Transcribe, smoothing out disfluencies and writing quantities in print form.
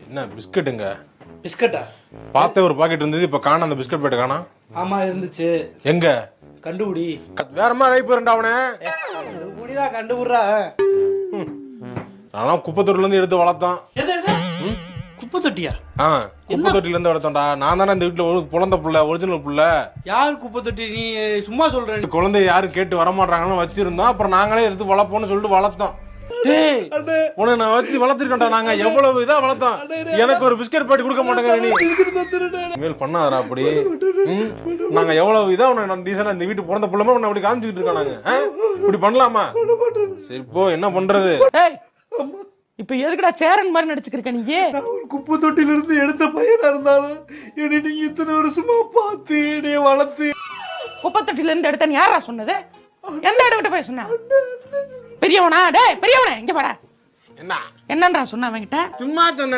என்ன பிஸ்கட்டுங்க? பிஸ்கட்டா? பார்த்த ஒரு பாக்கெட் இருந்தது, இப்ப காணோம். அந்த பிஸ்கட் பாக்கெட் காணோம். ஆமா இருந்துச்சு. எங்க? கண்டுபிடி. வேற மாதிரி ரைப் வரண்டா அவனே. கண்டுபிடிடா, கண்டுபிடுறா. நான் குப்பை தொட்டில இருந்து எடுத்து வளர்த்தான். குப்பை தொட்டியா? குப்பை தொட்டில இருந்து வளர்த்தோம்டா. நான் தானே இந்த வீட்டுல குழந்தை புள்ள, ஒரிஜினல் புள்ள. யாரு குப்பை தொட்டி? நீ சும்மா சொல்ற. குழந்தை யாரும் கேட்டு வரமாட்டாங்கன்னு வச்சிருந்தோம். அப்புறம் நாங்களே எடுத்து வளர்ப்போம்னு சொல்லிட்டு வளர்த்தோம். உன்னை நான் வச்சு வளர்த்திருக்கேன்டா. நாங்க எவ்வளவு இதா வளர்த்தோம். எனக்கு ஒரு பிஸ்கட் பாட்டி கொடுக்க மாட்டேங்க நீ. மேல் பண்ணாதடா அப்படி. நாங்க எவ்வளவு இதா உன்னை டீசனா இந்த வீட்டு பிறந்த புள்ளமா உன்னை அப்படி காமிச்சுக்கிட்டு இருக்கோம். நாங்க இப்படி பண்ணலாமா? சரி போ, என்ன பண்றது? இப்ப எதுக்குடா சேரன் மாதிரி நடிச்சுக்கிருக்க நீ? ஒரு குப்பை தொட்டில இருந்து எடுத்த பையனா இருந்தாலும் என்ன நீங்க இத்தனை வருஷமா பார்த்து என்னைய வளர்த்து. குப்பை தொட்டில இருந்து எடுத்தேன்னு யாரா சொன்னது? எந்த இடத்துல போய் சொன்ன? பெரியவனா? டேய் பெரியவனே, இங்க வாடா. என்ன என்னன்றா சொன்ன அவன்கிட்ட? சும்மா சொன்ன.